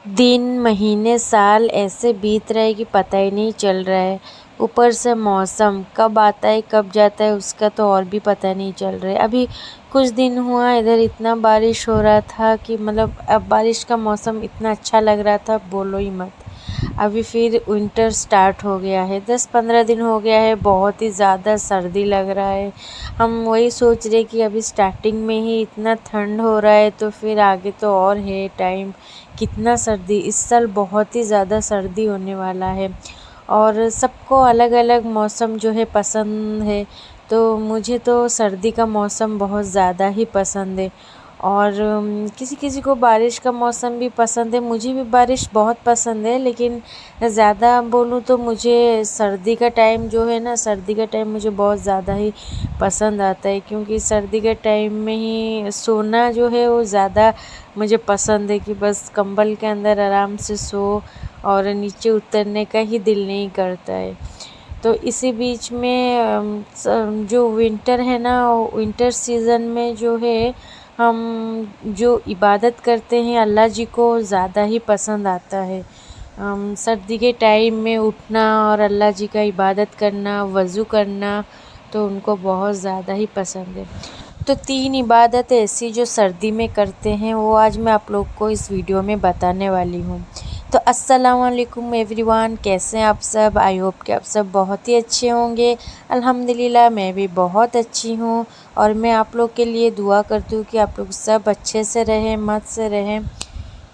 दिन महीने साल ऐसे बीत रहे कि पता ही नहीं चल रहा है। ऊपर से मौसम कब आता है कब जाता है उसका तो और भी पता नहीं चल रहा है। अभी कुछ दिन हुआ इधर इतना बारिश हो रहा था कि मतलब अब बारिश का मौसम इतना अच्छा लग रहा था, बोलो ही मत। अभी फिर विंटर स्टार्ट हो गया है, 10-15 दिन हो गया है, बहुत ही ज़्यादा सर्दी लग रहा है। हम वही सोच रहे कि अभी स्टार्टिंग में ही इतना ठंड हो रहा है तो फिर आगे तो और है टाइम, कितना सर्दी। इस साल बहुत ही ज़्यादा सर्दी होने वाला है और सबको अलग अलग मौसम जो है पसंद है। तो मुझे तो सर्दी का मौसम बहुत ज़्यादा ही पसंद है और किसी किसी को बारिश का मौसम भी पसंद है। मुझे भी बारिश बहुत पसंद है, लेकिन ज़्यादा बोलूँ तो मुझे सर्दी का टाइम जो है ना, सर्दी का टाइम मुझे बहुत ज़्यादा ही पसंद आता है, क्योंकि सर्दी के टाइम में ही सोना जो है वो ज़्यादा मुझे पसंद है कि बस कंबल के अंदर आराम से सो और नीचे उतरने का ही दिल नहीं करता है। तो इसी बीच में जो विंटर है ना, विंटर सीज़न में जो है हम जो इबादत करते हैं अल्लाह जी को ज़्यादा ही पसंद आता है। सर्दी के टाइम में उठना और अल्लाह जी का इबादत करना, वज़ू करना तो उनको बहुत ज़्यादा ही पसंद है। तो 3 इबादत ऐसी जो सर्दी में करते हैं वो आज मैं आप लोग को इस वीडियो में बताने वाली हूँ। तो अस्सलाम वालेकुम एवरीवन, कैसे हैं आप सब? आई होप कि आप सब बहुत ही अच्छे होंगे। अल्हम्दुलिल्लाह मैं भी बहुत अच्छी हूँ और मैं आप लोग के लिए दुआ करती हूँ कि आप लोग सब अच्छे से रहें, मस्त से रहें।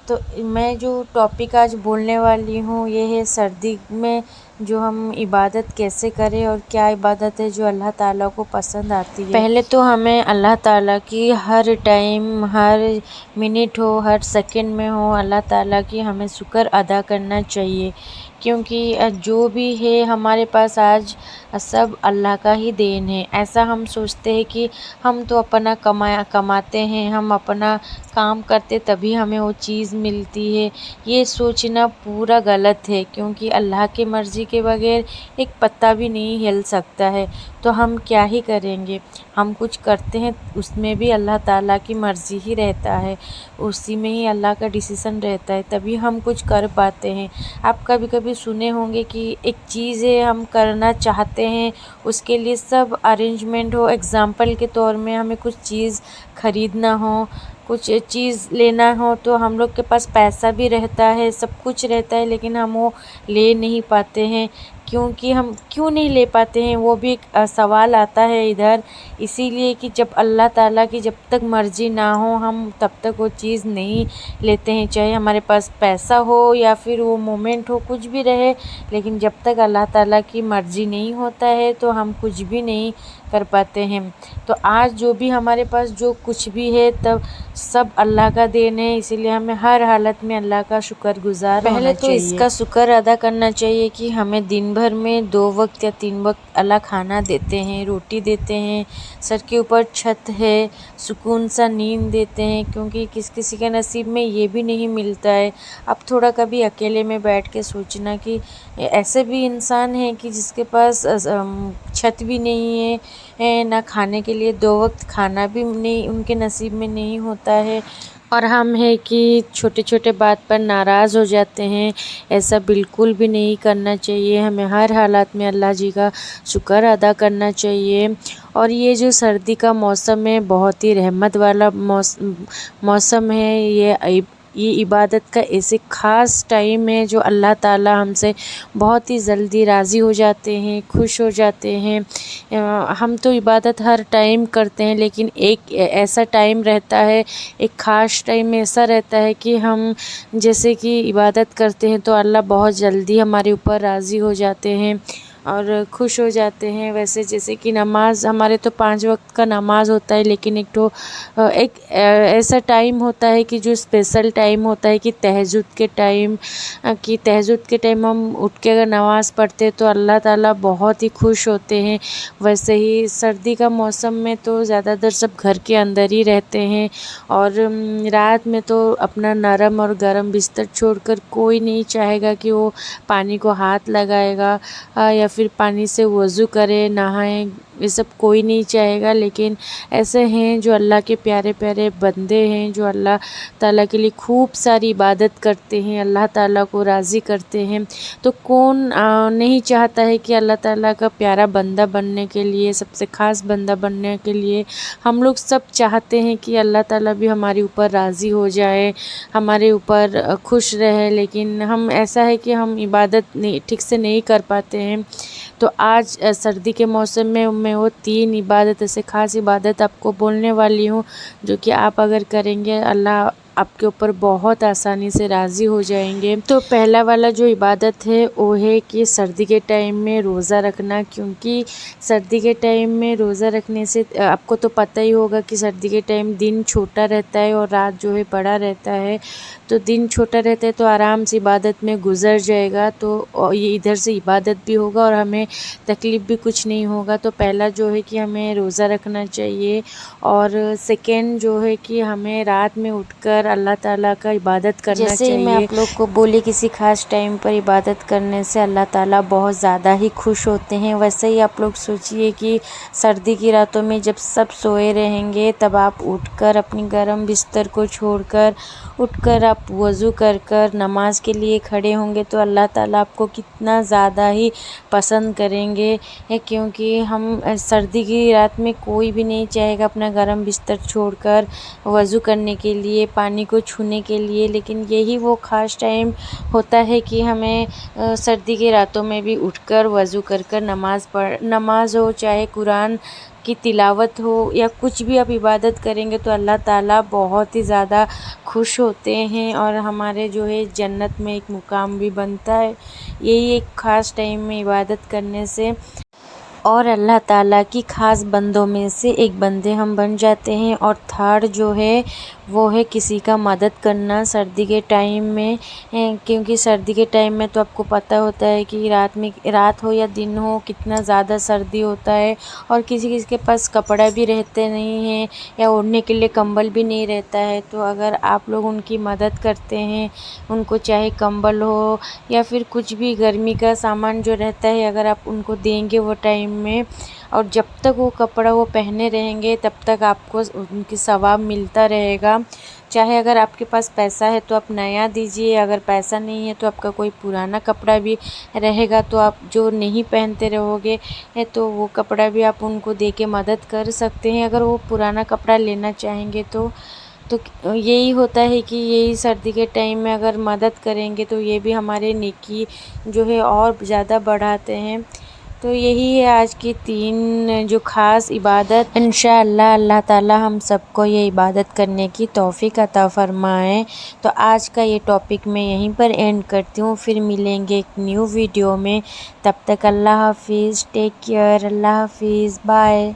तो मैं जो टॉपिक आज बोलने वाली हूँ ये है सर्दी में जो हम इबादत कैसे करें और क्या इबादत है जो अल्लाह ताला को पसंद आती है। पहले तो हमें अल्लाह ताला की हर टाइम, हर मिनट हो, हर सेकंड में हो, अल्लाह ताला की हमें शुक्र अदा करना चाहिए, क्योंकि जो भी है हमारे पास आज सब अल्लाह का ही देन है। ऐसा हम सोचते हैं कि हम तो अपना कमाते हैं, हम अपना काम करते तभी हमें वो चीज़ मिलती है। ये सोचना पूरा गलत है, क्योंकि अल्लाह की मर्ज़ी के बगैर एक पत्ता भी नहीं हिल सकता है। तो हम क्या ही करेंगे, हम कुछ करते हैं उसमें भी अल्लाह ताला की मर्ज़ी ही रहता है, उसी में ही अल्लाह का डिसीज़न रहता है, तभी हम कुछ कर पाते हैं। आप कभी कभी सुने होंगे कि एक चीज़ है हम करना चाहते हैं, उसके लिए सब अरेंजमेंट हो। एग्ज़ाम्पल के तौर में हमें कुछ चीज़ ख़रीदना हो, कुछ चीज़ लेना हो, तो हम लोग के पास पैसा भी रहता है, सब कुछ रहता है, लेकिन हम वो ले नहीं पाते हैं। क्योंकि हम क्यों नहीं ले पाते हैं वो भी एक सवाल आता है इधर। इसीलिए कि जब अल्लाह ताला की जब तक मर्ज़ी ना हो हम तब तक वो चीज़ नहीं लेते हैं, चाहे हमारे पास पैसा हो या फिर वो मोमेंट हो, कुछ भी रहे, लेकिन जब तक अल्लाह ताला की मर्ज़ी नहीं होता है तो हम कुछ भी नहीं कर पाते हैं। तो आज जो भी हमारे पास जो कुछ भी है तब सब अल्लाह का देन है, इसीलिए हमें हर हालत में अल्लाह का शुक्रगुज़ार होना चाहिए। पहले तो इसका शुक्र अदा करना चाहिए कि हमें दिन भर में 2 वक्त या 3 वक्त अल्लाह खाना देते हैं, रोटी देते हैं, सर के ऊपर छत है, सुकून सा नींद देते हैं, क्योंकि किसी के नसीब में ये भी नहीं मिलता है। अब थोड़ा कभी अकेले में बैठ के सोचना कि ऐसे भी इंसान हैं कि जिसके पास छत भी नहीं है, ना खाने के लिए 2 वक्त खाना भी नहीं उनके नसीब में नहीं होता है, और हम है कि छोटे छोटे बात पर नाराज़ हो जाते हैं। ऐसा बिल्कुल भी नहीं करना चाहिए, हमें हर हालात में अल्लाह जी का शुक्र अदा करना चाहिए। और ये जो सर्दी का मौसम है बहुत ही रहमत वाला मौसम है। ये इबादत का ऐसे ख़ास टाइम है जो अल्लाह ताला हमसे बहुत ही जल्दी राज़ी हो जाते हैं, खुश हो जाते हैं। हम तो इबादत हर टाइम करते हैं, लेकिन एक ऐसा टाइम रहता है, एक ख़ास टाइम ऐसा रहता है कि हम जैसे कि इबादत करते हैं तो अल्लाह बहुत जल्दी हमारे ऊपर राज़ी हो जाते हैं और खुश हो जाते हैं। वैसे जैसे कि नमाज़, हमारे तो 5 वक्त का नमाज़ होता है, लेकिन एक ऐसा टाइम होता है कि जो स्पेशल टाइम होता है कि तहज्जुद के टाइम हम उठ के अगर नमाज़ पढ़ते हैं तो अल्लाह ताला बहुत ही खुश होते हैं। वैसे ही सर्दी का मौसम में तो ज़्यादातर सब घर के अंदर ही रहते हैं और रात में तो अपना नरम और गर्म बिस्तर छोड़कर कोई नहीं चाहेगा कि वो पानी को हाथ लगाएगा या फिर पानी से वज़ू करे, नहाए, ये सब कोई नहीं चाहेगा, लेकिन ऐसे हैं जो अल्लाह के प्यारे प्यारे बंदे हैं, जो अल्लाह ताला के लिए खूब सारी इबादत करते हैं, अल्लाह ताला को राज़ी करते हैं। तो कौन नहीं चाहता है कि अल्लाह ताला का प्यारा बंदा बनने के लिए, सबसे ख़ास बंदा बनने के लिए। हम लोग सब चाहते हैं कि अल्लाह ताला भी हमारे ऊपर राज़ी हो जाए, हमारे ऊपर खुश रहे, लेकिन हम ऐसा है कि हम इबादत नहीं ठीक से नहीं कर पाते हैं। तो आज सर्दी के मौसम में मैं वो 3 इबादत, ऐसे ख़ास इबादत आपको बोलने वाली हूँ, जो कि आप अगर करेंगे अल्लाह आपके ऊपर बहुत आसानी से राज़ी हो जाएंगे। तो पहला वाला जो इबादत है वो है कि सर्दी के टाइम में रोज़ा रखना, क्योंकि सर्दी के टाइम में रोज़ा रखने से आपको तो पता ही होगा कि सर्दी के टाइम दिन छोटा रहता है और रात जो है बड़ा रहता है। तो दिन छोटा रहता है तो आराम से इबादत में गुजर जाएगा, तो ये इधर से इबादत भी होगा और हमें तकलीफ़ भी कुछ नहीं होगा। तो पहला जो है कि हमें रोज़ा रखना चाहिए, और सेकेंड जो है कि हमें रात में उठकर अल्लाह ताला का इबादत करना चाहिए। जैसे मैं आप लोग को बोली किसी ख़ास टाइम पर इबादत करने से अल्लाह ताला बहुत ज़्यादा ही खुश होते हैं, वैसे ही आप लोग सोचिए कि सर्दी की रातों में जब सब सोए रहेंगे तब आप उठकर अपनी गर्म बिस्तर को छोड़कर उठकर आप वज़ू कर कर नमाज के लिए खड़े होंगे, तो अल्लाह ताला आपको कितना ज़्यादा ही पसंद करेंगे। क्योंकि हम सर्दी की रात में कोई भी नहीं चाहेगा अपना गर्म बिस्तर छोड़कर वज़ू करने के लिए, पानी को छूने के लिए, लेकिन यही वो ख़ास टाइम होता है कि हमें सर्दी की रातों में भी उठकर वज़ू कर कर नमाज हो, चाहे कुरान की तिलावत हो या कुछ भी आप इबादत करेंगे, तो अल्लाह ताला बहुत ही ज़्यादा खुश होते हैं और हमारे जो है जन्नत में एक मुकाम भी बनता है यही एक ख़ास टाइम में इबादत करने से। और अल्लाह ताला की ख़ास बंदों में से एक बंदे हम बन जाते हैं। और थर्ड जो है वो है किसी का मदद करना सर्दी के टाइम में, क्योंकि सर्दी के टाइम में तो आपको पता होता है कि रात हो या दिन हो कितना ज़्यादा सर्दी होता है, और किसी किसी के पास कपड़ा भी रहते नहीं हैं या ओढ़ने के लिए कंबल भी नहीं रहता है। तो अगर आप लोग उनकी मदद करते हैं, उनको चाहे कंबल हो या फिर कुछ भी गर्मी का सामान जो रहता है, अगर आप उनको देंगे वो टाइम में, और जब तक वो कपड़ा वो पहने रहेंगे तब तक आपको उनकी सवाब मिलता रहेगा। चाहे अगर आपके पास पैसा है तो आप नया दीजिए, अगर पैसा नहीं है तो आपका कोई पुराना कपड़ा भी रहेगा तो आप जो नहीं पहनते रहोगे तो वो कपड़ा भी आप उनको दे के मदद कर सकते हैं, अगर वो पुराना कपड़ा लेना चाहेंगे तो यही होता है कि यही सर्दी के टाइम में अगर मदद करेंगे तो ये भी हमारे नेकी जो है और ज़्यादा बढ़ाते हैं। तो यही है आज की 3 जो ख़ास इबादत। इंशाअल्लाह अल्लाह ताला हम सबको ये इबादत करने की तौफ़ीक अता फ़रमाए। तो आज का ये टॉपिक मैं यहीं पर एंड करती हूँ, फिर मिलेंगे एक न्यू वीडियो में। तब तक अल्लाह हाफ़िज़, टेक केयर, अल्लाह हाफ़िज़, बाय।